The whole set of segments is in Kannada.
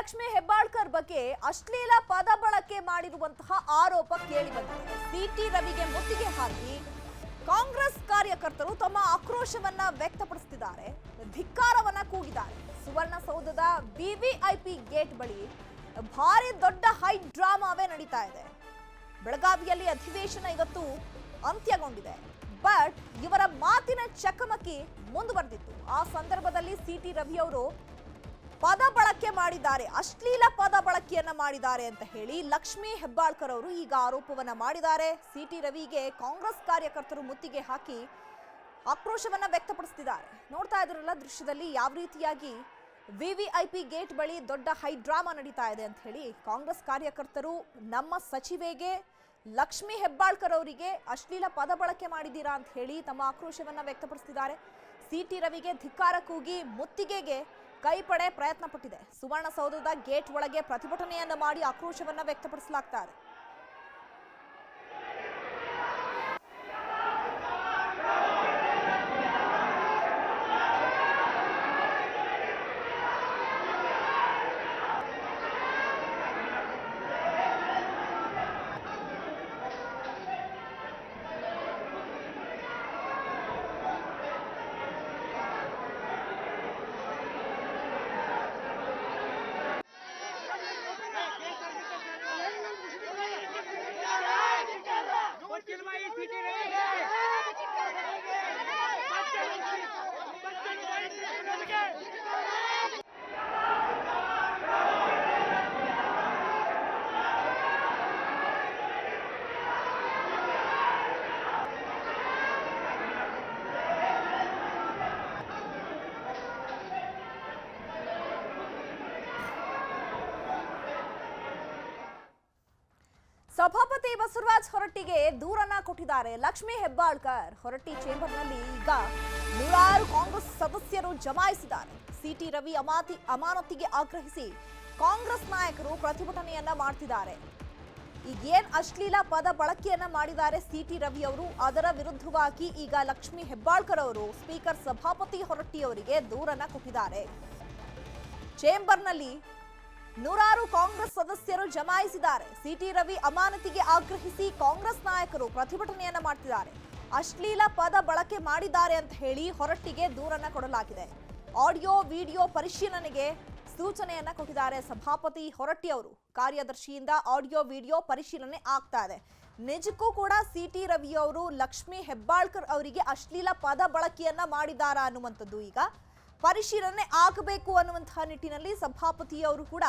ಲಕ್ಷ್ಮಿ ಹೆಬ್ಬಾಳ್ಕರ್ ಬಗ್ಗೆ ಅಶ್ಲೀಲ ಪದ ಬಳಕೆ ಮಾಡಿರುವಂತಹ ಆರೋಪ ಕೇಳಿ ಬಂದಿದೆ. ಸಿಟಿ ರವಿಗೆ ಮುತ್ತಿಗೆ ಹಾಕಿ ಕಾಂಗ್ರೆಸ್ ಕಾರ್ಯಕರ್ತರು ತಮ್ಮ ಆಕ್ರೋಶವನ್ನ ವ್ಯಕ್ತಪಡಿಸುತ್ತಿದ್ದಾರೆ, ಧಿಕ್ಕಾರವನ್ನ ಕೂಗಿದ್ದಾರೆ. ಸುವರ್ಣಸೌಧದ ವಿವಿಐಪಿ ಗೇಟ್ ಬಳಿ ಭಾರಿ ದೊಡ್ಡ ಹೈ ಡ್ರಾಮಾವೇ ನಡೀತಾ ಇದೆ. ಬೆಳಗಾವಿಯಲ್ಲಿ ಅಧಿವೇಶನ ಇವತ್ತು ಅಂತ್ಯಗೊಂಡಿದೆ. ಬಟ್ ಇವರ ಮಾತಿನ ಚಕಮಕಿ ಮುಂದುವರೆದಿತ್ತು. ಆ ಸಂದರ್ಭದಲ್ಲಿ ಸಿಟಿ ರವಿ ಅವರು ಪದ ಬಳಕೆ ಮಾಡಿದ್ದಾರೆ, ಅಶ್ಲೀಲ ಪದ ಬಳಕೆಯನ್ನ ಮಾಡಿದ್ದಾರೆ ಅಂತ ಹೇಳಿ ಲಕ್ಷ್ಮಿ ಹೆಬ್ಬಾಳ್ಕರ್ ಅವರು ಈಗ ಆರೋಪವನ್ನ ಮಾಡಿದ್ದಾರೆ. ಸಿಟಿ ರವಿಗೆ ಕಾಂಗ್ರೆಸ್ ಕಾರ್ಯಕರ್ತರು ಮುತ್ತಿಗೆ ಹಾಕಿ ಆಕ್ರೋಶವನ್ನ ವ್ಯಕ್ತಪಡಿಸುತ್ತಿದ್ದಾರೆ. ನೋಡ್ತಾ ಇದ್ರಲ್ಲ ದೃಶ್ಯದಲ್ಲಿ ಯಾವ ರೀತಿಯಾಗಿ ವಿವಿಐಪಿ ಗೇಟ್ ಬಳಿ ದೊಡ್ಡ ಹೈ ಡ್ರಾಮಾ ನಡೀತಾ ಇದೆ ಅಂತ ಹೇಳಿ ಕಾಂಗ್ರೆಸ್ ಕಾರ್ಯಕರ್ತರು ನಮ್ಮ ಸಚಿವೆಗೆ ಲಕ್ಷ್ಮಿ ಹೆಬ್ಬಾಳ್ಕರ್ ಅವರಿಗೆ ಅಶ್ಲೀಲ ಪದ ಬಳಕೆ ಮಾಡಿದ್ದೀರಾ ಅಂತ ಹೇಳಿ ತಮ್ಮ ಆಕ್ರೋಶವನ್ನ ವ್ಯಕ್ತಪಡಿಸುತ್ತಿದ್ದಾರೆ. ಸಿಟಿ ರವಿಗೆ ಧಿಕ್ಕಾರ ಕೂಗಿ ಮುತ್ತಿಗೆಗೆ ಕೈಪಡೆ ಪ್ರಯತ್ನ ಪಟ್ಟಿದೆ. ಸುವರ್ಣಸೌಧದ ಗೇಟ್ ಒಳಗೆ ಪ್ರತಿಭಟನೆಯನ್ನ ಮಾಡಿ ಆಕ್ರೋಶವನ್ನ ವ್ಯಕ್ತಪಡಿಸಲಾಗ್ತಾ ಇದೆ. ಸಭಾಪತಿ ಬಸವರಾಜ್ ಹೊರಟ್ಟಿಗೆ ದೂರನ್ನ ಕೊಟ್ಟಿದ್ದಾರೆ ಲಕ್ಷ್ಮಿ ಹೆಬ್ಬಾಳ್ಕರ್. ಹೊರಟ್ಟಿ ಚೇಂಬರ್ನಲ್ಲಿ ಈಗ ನೂರಾರು ಕಾಂಗ್ರೆಸ್ ಸದಸ್ಯರು ಜಮಾಯಿಸಿದ್ದಾರೆ. ಸಿಟಿ ರವಿ ಅಮಾನತಿಗೆ ಆಗ್ರಹಿಸಿ ಕಾಂಗ್ರೆಸ್ ನಾಯಕರು ಪ್ರತಿಭಟನೆಯನ್ನ ಮಾಡ್ತಿದ್ದಾರೆ. ಈಗ ಏನ್ ಅಶ್ಲೀಲ ಪದ ಬಳಕೆಯನ್ನ ಮಾಡಿದ್ದಾರೆ ಸಿಟಿ ರವಿ ಅವರು, ಅದರ ವಿರುದ್ಧವಾಗಿ ಈಗ ಲಕ್ಷ್ಮಿ ಹೆಬ್ಬಾಳ್ಕರ್ ಅವರು ಸ್ಪೀಕರ್ ಸಭಾಪತಿ ಹೊರಟ್ಟಿ ಅವರಿಗೆ ದೂರನ್ನ ಕೊಟ್ಟಿದ್ದಾರೆ. ಚೇಂಬರ್ನಲ್ಲಿ ನೂರಾರು ಕಾಂಗ್ರೆಸ್ ಸದಸ್ಯರು ಜಮಾಯಿಸಿದ್ದಾರೆ. ಸಿಟಿ ರವಿ ಅಮಾನತಿಗೆ ಆಗ್ರಹಿಸಿ ಕಾಂಗ್ರೆಸ್ ನಾಯಕರು ಪ್ರತಿಭಟನೆಯನ್ನ ಮಾಡ್ತಿದ್ದಾರೆ. ಅಶ್ಲೀಲ ಪದ ಬಳಕೆ ಮಾಡಿದ್ದಾರೆ ಅಂತ ಹೇಳಿ ಹೊರಟ್ಟಿಗೆ ದೂರನ್ನ ಕೊಡಲಾಗಿದೆ. ಆಡಿಯೋ ವಿಡಿಯೋ ಪರಿಶೀಲನೆಗೆ ಸೂಚನೆಯನ್ನ ಕೊಟ್ಟಿದ್ದಾರೆ ಸಭಾಪತಿ ಹೊರಟ್ಟಿ ಅವರು. ಕಾರ್ಯದರ್ಶಿಯಿಂದ ಆಡಿಯೋ ವಿಡಿಯೋ ಪರಿಶೀಲನೆ ಆಗ್ತಾ ಇದೆ. ನಿಜಕ್ಕೂ ಕೂಡ ಸಿಟಿ ರವಿ ಅವರು ಲಕ್ಷ್ಮಿ ಹೆಬ್ಬಾಳ್ಕರ್ ಅವರಿಗೆ ಅಶ್ಲೀಲ ಪದ ಬಳಕೆಯನ್ನ ಮಾಡಿದಾರಾ ಅನ್ನುವಂಥದ್ದು ಈಗ ಪರಿಶೀಲನೆ ಆಗಬೇಕು ಅನ್ನುವಂತಹ ನಿಟ್ಟಿನಲ್ಲಿ ಸಭಾಪತಿಯವರು ಕೂಡ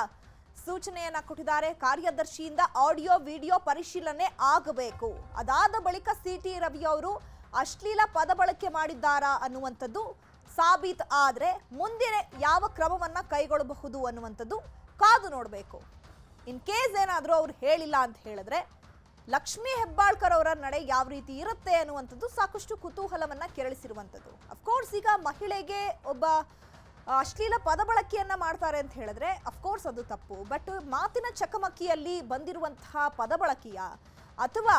ಸೂಚನೆಯನ್ನ ಕೊಟ್ಟಿದ್ದಾರೆ. ಕಾರ್ಯದರ್ಶಿಯಿಂದ ಆಡಿಯೋ ವಿಡಿಯೋ ಪರಿಶೀಲನೆ ಆಗಬೇಕು. ಅದಾದ ಬಳಿಕ ಸಿಟಿ ರವಿ ಅವರು ಅಶ್ಲೀಲ ಪದ ಬಳಕೆ ಮಾಡಿದ್ದಾರಾ ಅನ್ನುವಂಥದ್ದು ಸಾಬೀತು ಆದ್ರೆ ಮುಂದಿನ ಯಾವ ಕ್ರಮವನ್ನ ಕೈಗೊಳ್ಳಬಹುದು ಅನ್ನುವಂಥದ್ದು ಕಾದು ನೋಡಬೇಕು. ಇನ್ ಕೇಸ್ ಏನಾದರೂ ಅವ್ರು ಹೇಳಿಲ್ಲ ಅಂತ ಹೇಳಿದ್ರೆ ಲಕ್ಷ್ಮಿ ಹೆಬ್ಬಾಳ್ಕರ್ ಅವರ ನಡೆ ಯಾವ ರೀತಿ ಇರುತ್ತೆ ಅನ್ನುವಂಥದ್ದು ಸಾಕಷ್ಟು ಕುತೂಹಲವನ್ನ ಕೆರಳಿಸಿರುವಂಥದ್ದು. ಅಫ್ಕೋರ್ಸ್ ಈಗ ಮಹಿಳೆಗೆ ಒಬ್ಬ ಅಶ್ಲೀಲ ಪದ ಬಳಕೆಯನ್ನ ಮಾಡ್ತಾರೆ ಅಂತ ಹೇಳಿದ್ರೆ ಅಫ್ಕೋರ್ಸ್ ಅದು ತಪ್ಪು. ಬಟ್ ಮಾತಿನ ಚಕಮಕಿಯಲ್ಲಿ ಬಂದಿರುವಂತಹ ಪದ ಬಳಕೆಯ ಅಥವಾ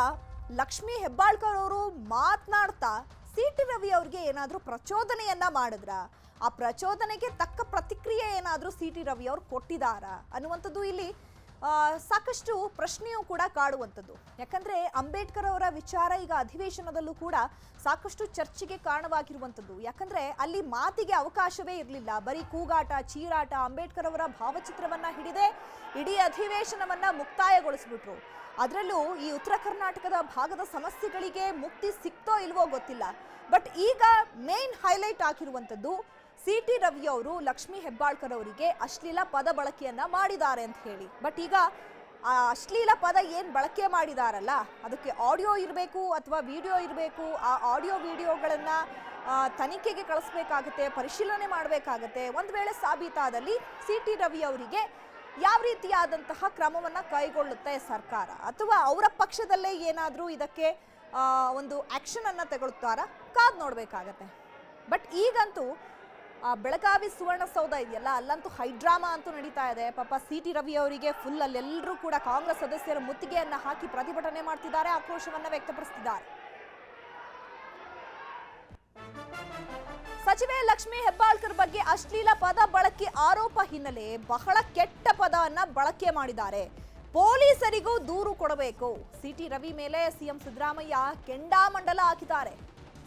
ಲಕ್ಷ್ಮಿ ಹೆಬ್ಬಾಳ್ಕರ್ ಅವರು ಮಾತನಾಡ್ತಾ ಸಿಟಿ ರವಿ ಅವ್ರಿಗೆ ಏನಾದರೂ ಪ್ರಚೋದನೆಯನ್ನ ಮಾಡಿದ್ರ, ಆ ಪ್ರಚೋದನೆಗೆ ತಕ್ಕ ಪ್ರತಿಕ್ರಿಯೆ ಏನಾದರೂ ಸಿಟಿ ರವಿ ಅವ್ರು ಕೊಟ್ಟಿದ್ದಾರಾ ಅನ್ನುವಂಥದ್ದು ಇಲ್ಲಿ ಸಾಕಷ್ಟು ಪ್ರಶ್ನೆಯೂ ಕೂಡ ಕಾಡುವಂಥದ್ದು. ಯಾಕಂದ್ರೆ ಅಂಬೇಡ್ಕರ್ ಅವರ ವಿಚಾರ ಈಗ ಅಧಿವೇಶನದಲ್ಲೂ ಕೂಡ ಸಾಕಷ್ಟು ಚರ್ಚೆಗೆ ಕಾರಣವಾಗಿರುವಂಥದ್ದು. ಯಾಕಂದ್ರೆ ಅಲ್ಲಿ ಮಾತಿಗೆ ಅವಕಾಶವೇ ಇರಲಿಲ್ಲ, ಬರೀ ಕೂಗಾಟ ಚೀರಾಟ. ಅಂಬೇಡ್ಕರ್ ಅವರ ಭಾವಚಿತ್ರವನ್ನ ಹಿಡಿದೇ ಇಡೀ ಅಧಿವೇಶನವನ್ನ ಮುಕ್ತಾಯಗೊಳಿಸ್ಬಿಟ್ರು. ಅದರಲ್ಲೂ ಈ ಉತ್ತರ ಕರ್ನಾಟಕದ ಭಾಗದ ಸಮಸ್ಯೆಗಳಿಗೆ ಮುಕ್ತಿ ಸಿಕ್ತೋ ಇಲ್ವೋ ಗೊತ್ತಿಲ್ಲ. ಬಟ್ ಈಗ ಮೇನ್ ಹೈಲೈಟ್ ಆಗಿರುವಂಥದ್ದು ಸಿಟಿ ರವಿ ಅವರು ಲಕ್ಷ್ಮಿ ಹೆಬ್ಬಾಳ್ಕರ್ ಅವರಿಗೆ ಅಶ್ಲೀಲ ಪದ ಬಳಕೆಯನ್ನ ಮಾಡಿದ್ದಾರೆ ಅಂತ ಹೇಳಿ. ಬಟ್ ಈಗ ಆ ಅಶ್ಲೀಲ ಪದ ಏನ್ ಬಳಕೆ ಮಾಡಿದಾರಲ್ಲ ಅದಕ್ಕೆ ಆಡಿಯೋ ಇರಬೇಕು ಅಥವಾ ವಿಡಿಯೋ ಇರಬೇಕು. ಆ ಆಡಿಯೋ ವಿಡಿಯೋಗಳನ್ನ ತನಿಖೆಗೆ ಕಳಿಸ್ಬೇಕಾಗತ್ತೆ, ಪರಿಶೀಲನೆ ಮಾಡಬೇಕಾಗತ್ತೆ. ಒಂದ್ ವೇಳೆ ಸಾಬೀತಾದಲ್ಲಿ ಸಿಟಿ ರವಿ ಅವರಿಗೆ ಯಾವ ರೀತಿಯಾದಂತಹ ಕ್ರಮವನ್ನ ಕೈಗೊಳ್ಳುತ್ತೆ ಸರ್ಕಾರ, ಅಥವಾ ಅವರ ಪಕ್ಷದಲ್ಲೇ ಏನಾದರೂ ಇದಕ್ಕೆ ಒಂದು ಆಕ್ಷನ್ ಅನ್ನ ತಗೊಳ್ತಾರ, ಕಾದ್ ನೋಡ್ಬೇಕಾಗತ್ತೆ. ಬಟ್ ಈಗಂತೂ ಬೆಳಗಾವಿ ಸುವರ್ಣಸೌಧ ಇದೆಯಲ್ಲ ಅಲ್ಲಂತೂ ಹೈಡ್ರಾಮಾ ಅಂತೂ ನಡೀತಾ ಇದೆ. ಪಾಪ ಸಿಟಿ ರವಿ ಅವರಿಗೆ ಫುಲ್ ಅಲ್ಲೆಲ್ಲರೂ ಕೂಡ ಕಾಂಗ್ರೆಸ್ ಸದಸ್ಯರು ಮುತ್ತಿಗೆಯನ್ನ ಹಾಕಿ ಪ್ರತಿಭಟನೆ ಮಾಡ್ತಿದ್ದಾರೆ, ಆಕ್ರೋಶವನ್ನ ವ್ಯಕ್ತಪಡಿಸುತ್ತಿದ್ದಾರೆ. ಸಚಿವೆ ಲಕ್ಷ್ಮಿ ಹೆಬ್ಬಾಳ್ಕರ್ ಬಗ್ಗೆ ಅಶ್ಲೀಲ ಪದ ಬಳಕೆ ಆರೋಪ ಹಿನ್ನೆಲೆ ಬಹಳ ಕೆಟ್ಟ ಪದವನ್ನ ಬಳಕೆ ಮಾಡಿದ್ದಾರೆ. ಪೊಲೀಸರಿಗೂ ದೂರು ಕೊಡಬೇಕು. ಸಿಟಿ ರವಿ ಮೇಲೆ ಸಿಎಂ ಸಿದ್ದರಾಮಯ್ಯ ಕೆಂಡಾಮಂಡಲ ಹಾಕಿದ್ದಾರೆ.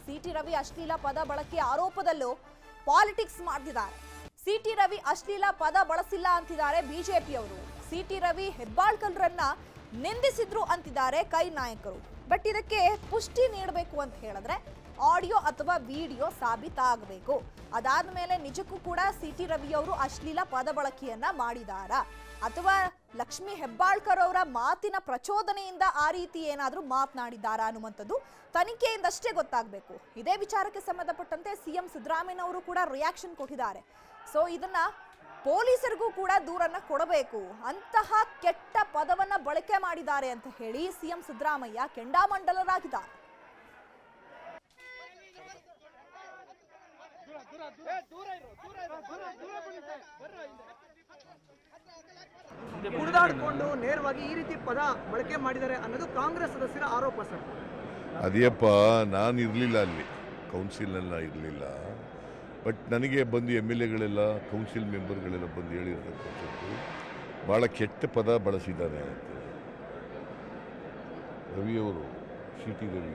ಸಿಟಿ ರವಿ ಅಶ್ಲೀಲ ಪದ ಬಳಕೆ ಆರೋಪದಲ್ಲೂ ಪಾಲಿಟಿಕ್ಸ್ ಮಾಡ್ತಿದ್ದಾರೆ. ಸಿಟಿ ರವಿ ಅಶ್ಲೀಲ ಪದ ಬಳಸಿಲ್ಲ ಅಂತಿದ್ದಾರೆ ಬಿಜೆಪಿಯವರು. ಸಿಟಿ ರವಿ ಹೆಬ್ಬಾಳ್ಕರ್ರನ್ನ ನಿಂದಿಸಿದ್ರು ಅಂತಿದ್ದಾರೆ ಕೈ ನಾಯಕರು. ಬಟ್ ಇದಕ್ಕೆ ಪುಷ್ಟಿ ನೀಡಬೇಕು ಅಂತ ಹೇಳಿದ್ರೆ ಆಡಿಯೋ ಅಥವಾ ವಿಡಿಯೋ ಸಾಬೀತಾಗಬೇಕು. ಅದಾದ ಮೇಲೆ ನಿಜಕ್ಕೂ ಕೂಡ ಸಿಟಿ ರವಿಯವರು ಅಶ್ಲೀಲ ಪದ ಬಳಕೆಯನ್ನ ಮಾಡಿದಾರಾ ಅಥವಾ ಲಕ್ಷ್ಮಿ ಹೆಬ್ಬಾಳ್ಕರ್ ಅವರ ಮಾತಿನ ಪ್ರಚೋದನೆಯಿಂದ ಆ ರೀತಿ ಏನಾದರೂ ಮಾತನಾಡಿದ್ದಾರಾ ಅನ್ನುವಂಥದ್ದು ತನಿಖೆಯಿಂದಷ್ಟೇ ಗೊತ್ತಾಗಬೇಕು. ಇದೇ ವಿಚಾರಕ್ಕೆ ಸಂಬಂಧಪಟ್ಟಂತೆ ಸಿಎಂ ಸಿದ್ದರಾಮಯ್ಯನವರು ಕೂಡ ರಿಯಾಕ್ಷನ್ ಕೊಟ್ಟಿದ್ದಾರೆ. ಸೊ ಇದನ್ನ ಪೊಲೀಸರಿಗೂ ಕೂಡ ದೂರನ್ನ ಕೊಡಬೇಕು. ಅಂತಹ ಕೆಟ್ಟ ಪದವನ್ನ ಬಳಕೆ ಮಾಡಿದ್ದಾರೆ ಅಂತ ಹೇಳಿ ಸಿಎಂ ಸಿದ್ದರಾಮಯ್ಯ ಕೆಂಡಾಮಂಡಲರಾಗಿದ್ದಾರೆ. ಕುಡಿದಾಡಿಕೊಂಡು ನೇರವಾಗಿ ಈ ರೀತಿ ಪದ ಬಳಕೆ ಮಾಡಿದ್ದಾರೆ ಅನ್ನೋದು ಕಾಂಗ್ರೆಸ್ ಸದಸ್ಯರ ಆರೋಪ ಸರ್. ಅದೇಪ್ಪ, ನಾನು ಇರಲಿಲ್ಲ ಅಲ್ಲಿ, ಕೌನ್ಸಿಲ್ನೆಲ್ಲ ಇರಲಿಲ್ಲ. ಬಟ್ ನನಗೆ ಬಂದು MLAಗಳೆಲ್ಲ ಕೌನ್ಸಿಲ್ ಮೆಂಬರ್ಗಳೆಲ್ಲ ಬಂದು ಹೇಳಿರ್ತಕ್ಕಂಥದ್ದು ಭಾಳ ಕೆಟ್ಟ ಪದ ಬಳಸಿದ್ದಾರೆ ಅಂತ. ರವಿಯವರು, ಸಿಟಿ ರವಿ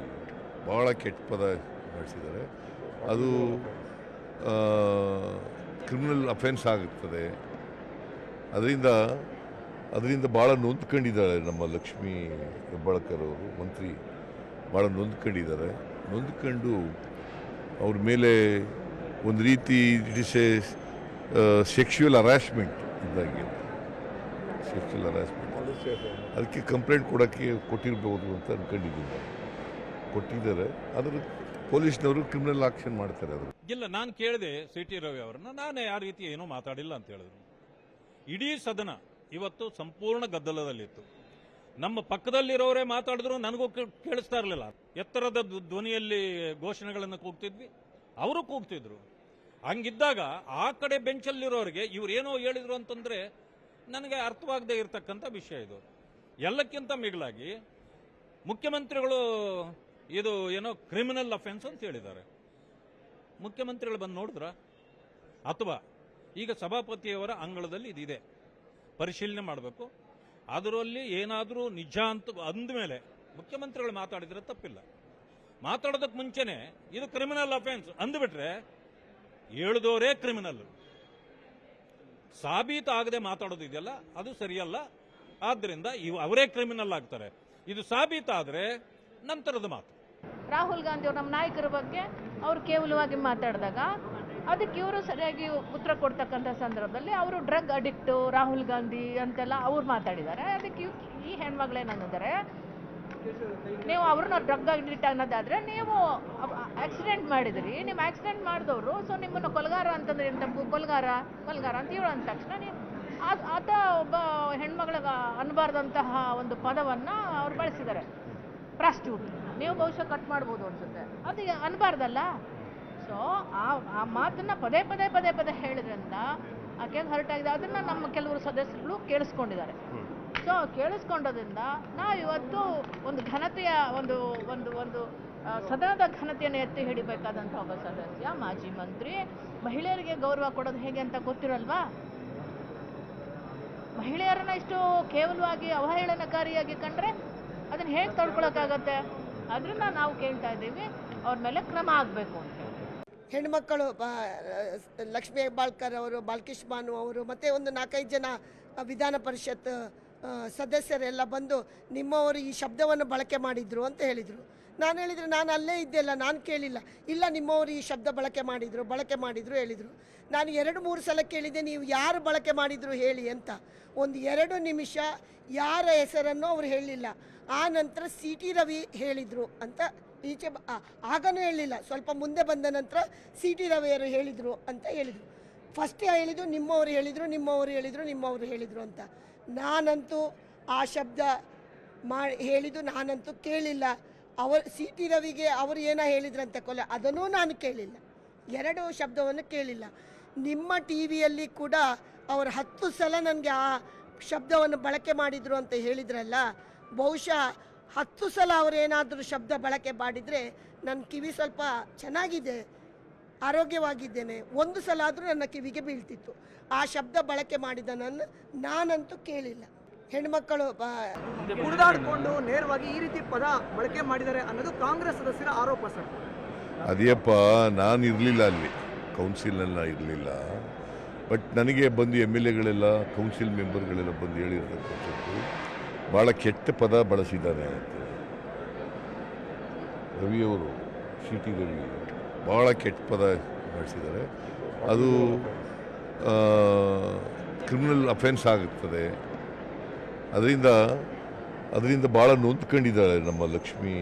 ಭಾಳ ಕೆಟ್ಟ ಪದ ಬಳಸಿದ್ದಾರೆ. ಅದು ಕ್ರಿಮಿನಲ್ ಅಫೆನ್ಸ್ ಆಗುತ್ತದೆ. ಅದರಿಂದ ಭಾಳ ನೊಂದ್ಕೊಂಡಿದ್ದಾರೆ ನಮ್ಮ ಲಕ್ಷ್ಮೀ ಹೆಬ್ಬಾಳ್ಕರ್ ಅವರು, ಮಂತ್ರಿ ಭಾಳ ನೊಂದ್ಕೊಂಡಿದ್ದಾರೆ. ನೊಂದ್ಕೊಂಡು ಅವ್ರ ಮೇಲೆ ಒಂದು ರೀತಿ it is a sexual harassment ಇದ್ದಾಗೆ, ಸೆಕ್ಷುವಲ್ ಹರಾಸ್ಮೆಂಟ್. ಅದಕ್ಕೆ ಕಂಪ್ಲೇಂಟ್ ಕೊಟ್ಟಿರ್ಬೋದು ಅಂತ ಅಂದ್ಕೊಂಡಿದ್ದೀನಿ. ಕೊಟ್ಟಿದ್ದಾರೆ. ಅದ್ರ ಪೊಲೀಸ್ನವರು ಕ್ರಿಮಿನಲ್ ಆಕ್ಷನ್ ಮಾಡ್ತಾರೆ. ಅದ್ರ ಇಲ್ಲ, ನಾನು ಕೇಳಿದೆ ಸಿಟಿ ರವಿ ಅವರನ್ನ, ನಾನೇ ಆ ರೀತಿ ಏನೂ ಮಾತಾಡಿಲ್ಲ ಅಂತ ಹೇಳಿದ್ರು. ಇಡೀ ಸದನ ಇವತ್ತು ಸಂಪೂರ್ಣ ಗದ್ದಲದಲ್ಲಿತ್ತು. ನಮ್ಮ ಪಕ್ಕದಲ್ಲಿರೋರೇ ಮಾತಾಡಿದ್ರು ನನಗೂ ಕೇಳಿಸ್ತಾ ಇರಲಿಲ್ಲ. ಎತ್ತರದ ಧ್ವನಿಯಲ್ಲಿ ಘೋಷಣೆಗಳನ್ನು ಕೂಗ್ತಿದ್ವಿ, ಅವರು ಕೂಗ್ತಿದ್ರು. ಹಂಗಿದ್ದಾಗ ಆ ಕಡೆ ಬೆಂಚಲ್ಲಿರೋರಿಗೆ ಇವ್ರು ಏನೋ ಹೇಳಿದ್ರು ಅಂತಂದ್ರೆ ನನಗೆ ಅರ್ಥವಾಗದೇ ಇರತಕ್ಕಂಥ ವಿಷಯ ಇದು. ಎಲ್ಲಕ್ಕಿಂತ ಮಿಗಿಲಾಗಿ ಮುಖ್ಯಮಂತ್ರಿಗಳು ಇದು ಏನೋ ಕ್ರಿಮಿನಲ್ ಅಫೆನ್ಸ್ ಅಂತ ಹೇಳಿದ್ದಾರೆ. ಮುಖ್ಯಮಂತ್ರಿಗಳು ಬಂದು ನೋಡಿದ್ರ, ಅಥವಾ ಈಗ ಸಭಾಪತಿಯವರ ಅಂಗಳದಲ್ಲಿ ಇದಿದೆ, ಪರಿಶೀಲನೆ ಮಾಡಬೇಕು. ಅದರಲ್ಲಿ ಏನಾದರೂ ನಿಜ ಅಂತ ಅಂದಮೇಲೆ ಮುಖ್ಯಮಂತ್ರಿಗಳು ಮಾತಾಡಿದ್ರೆ ತಪ್ಪಿಲ್ಲ. ಮಾತಾಡೋದಕ್ಕೆ ಮುಂಚೆನೆ ಇದು ಕ್ರಿಮಿನಲ್ ಅಫೆನ್ಸ್ ಅಂದ್ಬಿಟ್ರೆ ಹೇಳಿದವರೇ ಕ್ರಿಮಿನಲ್. ಸಾಬೀತಾಗದೆ ಮಾತಾಡೋದು ಇದೆಯಲ್ಲ, ಅದು ಸರಿಯಲ್ಲ. ಆದ್ದರಿಂದ ಅವರೇ ಕ್ರಿಮಿನಲ್ ಆಗ್ತಾರೆ. ಇದು ಸಾಬೀತಾದ್ರೆ ನಂತರದ ಮಾತು. ರಾಹುಲ್ ಗಾಂಧಿ ಅವರು ನಮ್ಮ ನಾಯಕರ ಬಗ್ಗೆ ಅವರು ಕೇವಲವಾಗಿ ಮಾತಾಡಿದಾಗ ಅದಕ್ಕೆ ಇವರು ಸರಿಯಾಗಿ ಉತ್ತರ ಕೊಡ್ತಕ್ಕಂಥ ಸಂದರ್ಭದಲ್ಲಿ ಅವರು ಡ್ರಗ್ ಅಡಿಕ್ಟು ರಾಹುಲ್ ಗಾಂಧಿ ಅಂತೆಲ್ಲ ಅವ್ರು ಮಾತಾಡಿದ್ದಾರೆ. ಅದಕ್ಕೆ ಈ ಹೆಣ್ಮಗಳೇನಂದರೆ, ನೀವು ಅವ್ರನ್ನ ಡ್ರಗ್ ಅಡಿಕ್ಟ್ ಅನ್ನೋದಾದ್ರೆ ನೀವು ಆಕ್ಸಿಡೆಂಟ್ ಮಾಡಿದ್ರಿ, ನೀವು ಆಕ್ಸಿಡೆಂಟ್ ಮಾಡಿದವರು, ಸೊ ನಿಮ್ಮನ್ನು ಕೊಲೆಗಾರ ಅಂತಂದ್ರೆ ಕೊಲೆಗಾರ ಅಂತ ಹೇಳೋ ಅಂದ ತಕ್ಷಣ ನೀವು ಆತ ಒಬ್ಬ ಹೆಣ್ಮಗಳಿಗೆ ಅನ್ನಬಾರ್ದಂತಹ ಒಂದು ಪದವನ್ನು ಅವ್ರು ಬಳಸಿದ್ದಾರೆ, ಪ್ರಾಸ್ಟಿಟ್ಯೂಟ್. ನೀವು ಬಹುಶಃ ಕಟ್ ಮಾಡ್ಬೋದು ಅನ್ಸುತ್ತೆ, ಅದು ಅನ್ಬಾರ್ದಲ್ಲ. ಸೊ ಆ ಮಾತನ್ನ ಪದೇ ಪದೇ ಹೇಳಿದ್ರಿಂದ ಆಕೆಗೆ ಹರ್ಟ್ ಆಗಿದೆ. ಅದನ್ನ ನಮ್ಮ ಕೆಲವರು ಸದಸ್ಯರು ಕೇಳಿಸ್ಕೊಂಡಿದ್ದಾರೆ. ಸೊ ಕೇಳಿಸ್ಕೊಂಡೋದ್ರಿಂದ ನಾವಿವತ್ತು ಒಂದು ಘನತೆಯ ಒಂದು ಒಂದು ಒಂದು ಸದನದ ಘನತೆಯನ್ನು ಎತ್ತಿ ಹಿಡಿಬೇಕಾದಂಥ ಒಬ್ಬ ಸದಸ್ಯ, ಮಾಜಿ ಮಂತ್ರಿ, ಮಹಿಳೆಯರಿಗೆ ಗೌರವ ಕೊಡೋದು ಹೇಗೆ ಅಂತ ಗೊತ್ತಿರಲ್ವಾ? ಮಹಿಳೆಯರನ್ನ ಇಷ್ಟು ಕೇವಲವಾಗಿ ಅವಹೇಳನಕಾರಿಯಾಗಿ ಕಂಡ್ರೆ ಅದನ್ನ ಹೇಗೆ ತಡ್ಕೊಳಕ್ಕಾಗತ್ತೆ? ಅದರಿಂದ ನಾವು ಕೇಳ್ತಾ ಇದ್ದೀವಿ, ಅವ್ರ ಮೇಲೆ ಕ್ರಮ ಆಗಬೇಕು ಅಂತ. ಹೆಣ್ಮಕ್ಕಳು ಲಕ್ಷ್ಮೀ ಹೆಬ್ಬಾಳ್ಕರ್ ಅವರು, ಬಾಲ್ಕೃಷ್ಣ ಬಾನು ಅವರು, ಮತ್ತು ಒಂದು 4-5 ಜನ ವಿಧಾನ ಪರಿಷತ್ ಸದಸ್ಯರೆಲ್ಲ ಬಂದು ನಿಮ್ಮವರು ಈ ಶಬ್ದವನ್ನು ಬಳಕೆ ಮಾಡಿದರು ಅಂತ ಹೇಳಿದರು. ನಾನು ಹೇಳಿದರೆ ನಾನು ಅಲ್ಲೇ ಇದ್ದೆಲ್ಲ, ನಾನು ಕೇಳಿಲ್ಲ. ಇಲ್ಲ, ನಿಮ್ಮವರು ಈ ಶಬ್ದ ಬಳಕೆ ಮಾಡಿದರು ಹೇಳಿದರು. ನಾನು 2-3 ಸಲ ಕೇಳಿದ್ದೆ, ನೀವು ಯಾರು ಬಳಕೆ ಮಾಡಿದರು ಹೇಳಿ ಅಂತ. ಒಂದು 2 ನಿಮಿಷ ಯಾರ ಹೆಸರನ್ನು ಅವರು ಹೇಳಲಿಲ್ಲ. ಆ ನಂತರ ಸಿಟಿ ರವಿ ಹೇಳಿದರು ಅಂತ ಈಚೆ ಆಗನೂ ಹೇಳಲಿಲ್ಲ. ಸ್ವಲ್ಪ ಮುಂದೆ ಬಂದ ನಂತರ ಸಿಟಿ ರವಿಯವರು ಹೇಳಿದರು ಅಂತ ಹೇಳಿದರು. ಫಸ್ಟ್ ಹೇಳಿದ್ದು ನಿಮ್ಮವರು ಹೇಳಿದರು ಅಂತ. ನಾನಂತೂ ಆ ಶಬ್ದ ಹೇಳಿದ್ದು ನಾನಂತೂ ಕೇಳಿಲ್ಲ. ಸಿಟಿ ರವಿಗೆ ಅವರು ಏನೋ ಹೇಳಿದ್ರಂತೆ ಕೊಲೆ, ಅದನ್ನೂ ನಾನು ಕೇಳಿಲ್ಲ. 2 ಶಬ್ದವನ್ನು ಕೇಳಿಲ್ಲ. ನಿಮ್ಮ ಟಿ ವಿಯಲ್ಲಿ ಕೂಡ ಅವರು 10 ಸಲ ನನಗೆ ಆ ಶಬ್ದವನ್ನು ಬಳಕೆ ಮಾಡಿದರು ಅಂತ ಹೇಳಿದ್ರಲ್ಲ, ಬಹುಶಃ 10 ಸಲ ಅವರೇನಾದರೂ ಶಬ್ದ ಬಳಕೆ ಮಾಡಿದರೆ ನನ್ನ ಕಿವಿ ಸ್ವಲ್ಪ ಚೆನ್ನಾಗಿದೆ, ಆರೋಗ್ಯವಾಗಿದ್ದೇನೆ. ಒಂದು ಸಲ ಆದರೂ ನನ್ನ ಕಿವಿಗೆ ಬೀಳ್ತಿತ್ತು. ಆ ಶಬ್ದ ಬಳಕೆ ಮಾಡಿದ ನಾನಂತೂ ಕೇಳಿಲ್ಲ. ಹೆಣ್ಮಕ್ಕಳು ಕುಡಿದಾಡಿಕೊಂಡು ನೇರವಾಗಿ ಈ ರೀತಿ ಪದ ಬಳಕೆ ಮಾಡಿದ್ದಾರೆ ಅನ್ನೋದು ಕಾಂಗ್ರೆಸ್ ಸದಸ್ಯರ ಆರೋಪ ಸರ್. ಅದೇಪ್ಪ, ನಾನು ಇರಲಿಲ್ಲ ಅಲ್ಲಿ, ಕೌನ್ಸಿಲ್ನೆಲ್ಲ ಇರಲಿಲ್ಲ. ಬಟ್ ನನಗೆ ಬಂದು ಎಮ್ ಎಲ್ ಎಗಳೆಲ್ಲ, ಕೌನ್ಸಿಲ್ ಮೆಂಬರ್ಗಳೆಲ್ಲ ಬಂದು ಹೇಳಿರ್ತಕ್ಕಂಥದ್ದು ಭಾಳ ಕೆಟ್ಟ ಪದ ಬಳಸಿದ್ದಾನೆ ಅಂತ. ರವಿಯವರು, ಸಿ ಟಿ ರವಿ ಭಾಳ ಕೆಟ್ಟ ಪದ ಬಳಸಿದ್ದಾರೆ. ಅದು ಕ್ರಿಮಿನಲ್ ಅಫೆನ್ಸ್ ಆಗುತ್ತದೆ. ಅದರಿಂದ ಭಾಳ ನೊಂದ್ಕೊಂಡಿದ್ದಾಳೆ ನಮ್ಮ ಲಕ್ಷ್ಮೀ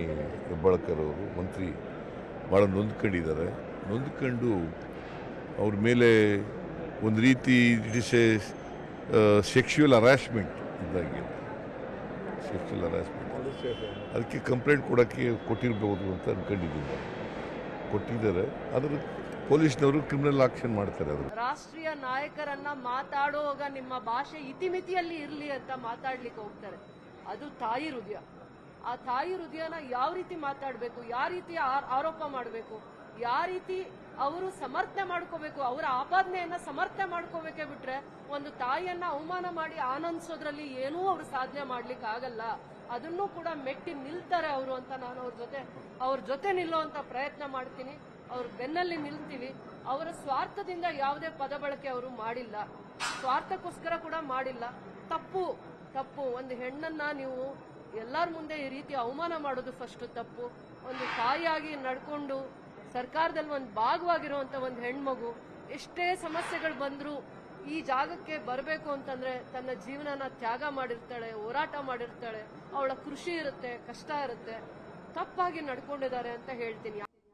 ಹೆಬ್ಬಾಳ್ಕರ್ ಅವರು, ಮಂತ್ರಿ. ಭಾಳ ನೊಂದ್ಕೊಂಡಿದ್ದಾರೆ. ನೊಂದ್ಕೊಂಡು ಅವ್ರ ಮೇಲೆ ಒಂದು ರೀತಿ it is a sexual harassment ಇದ್ದಾಗಿದೆ. ಸೆಕ್ಷುವಲ್ ಹರಾಸ್ಮೆಂಟ್, ಅದಕ್ಕೆ ಕಂಪ್ಲೇಂಟ್ ಕೊಟ್ಟಿರ್ಬೋದು ಅಂತ ಅಂದ್ಕೊಂಡಿದ್ದೀನಿ. ಕೊಟ್ಟಿದ್ದಾರೆ. ಅದ್ರ ಪೊಲೀಸ್ನವರು ಕ್ರಿಮಿನಲ್ ಆಕ್ಷನ್ ಮಾಡ್ತಾರೆ. ಅದ್ರ ರಾಷ್ಟ್ರೀಯ ನಾಯಕರನ್ನ ಮಾತಾಡುವಾಗ ನಿಮ್ಮ ಭಾಷೆ ಇತಿಮಿತಿಯಲ್ಲಿ ಇರಲಿ ಅಂತ ಮಾತಾಡ್ಲಿಕ್ಕೆ ಹೋಗ್ತಾರೆ. ಅದು ತಾಯಿ ಹೃದಯ. ಆ ತಾಯಿ ಹೃದಯನ ಯಾವ ರೀತಿ ಮಾತಾಡಬೇಕು, ಯಾವ ರೀತಿ ಆರೋಪ ಮಾಡಬೇಕು, ಯಾವ ರೀತಿ ಅವರು ಸಮರ್ಥನೆ ಮಾಡ್ಕೋಬೇಕು, ಅವರ ಆಪಾದನೆಯನ್ನ ಸಮರ್ಥನೆ ಮಾಡ್ಕೋಬೇಕೇ ಬಿಟ್ರೆ ಒಂದು ತಾಯಿಯನ್ನ ಅವಮಾನ ಮಾಡಿ ಆನಂದಿಸೋದ್ರಲ್ಲಿ ಏನೂ ಅವರು ಸಾಧನೆ ಮಾಡ್ಲಿಕ್ಕೆ ಆಗಲ್ಲ. ಅದನ್ನೂ ಕೂಡ ಮೆಟ್ಟಿ ನಿಲ್ತಾರೆ ಅವರು ಅಂತ ನಾನು ಅವ್ರ ಜೊತೆ ನಿಲ್ಲುವಂತ ಪ್ರಯತ್ನ ಮಾಡ್ತೀನಿ. ಅವ್ರ ಬೆನ್ನಲ್ಲಿ ನಿಲ್ತೀವಿ. ಅವರ ಸ್ವಾರ್ಥದಿಂದ ಯಾವುದೇ ಪದ ಬಳಕೆ ಅವರು ಮಾಡಿಲ್ಲ, ಸ್ವಾರ್ಥಕ್ಕೋಸ್ಕರ ಕೂಡ ಮಾಡಿಲ್ಲ. ತಪ್ಪು. ಒಂದು ಹೆಣ್ಣನ್ನ ನೀವು ಎಲ್ಲರ ಮುಂದೆ ಈ ರೀತಿ ಅವಮಾನ ಮಾಡೋದು ಫಸ್ಟ್ ತಪ್ಪು. ಒಂದು ತಾಯಿಯಾಗಿ ನಡ್ಕೊಂಡು ಸರ್ಕಾರದಲ್ಲಿ ಒಂದು ಭಾಗವಾಗಿರುವಂತ ಒಂದು ಹೆಣ್ಮಗು ಎಷ್ಟೇ ಸಮಸ್ಯೆಗಳು ಬಂದ್ರು ಈ ಜಾಗಕ್ಕೆ ಬರಬೇಕು ಅಂತಂದ್ರೆ ತನ್ನ ಜೀವನನ ತ್ಯಾಗ ಮಾಡಿರ್ತಾಳೆ, ಹೋರಾಟ ಮಾಡಿರ್ತಾಳೆ. ಅವಳ ಕೃಷಿ ಇರುತ್ತೆ, ಕಷ್ಟ ಇರುತ್ತೆ. ತಪ್ಪಾಗಿ ನಡ್ಕೊಂಡಿದ್ದಾರೆ ಅಂತ ಹೇಳ್ತೀನಿ.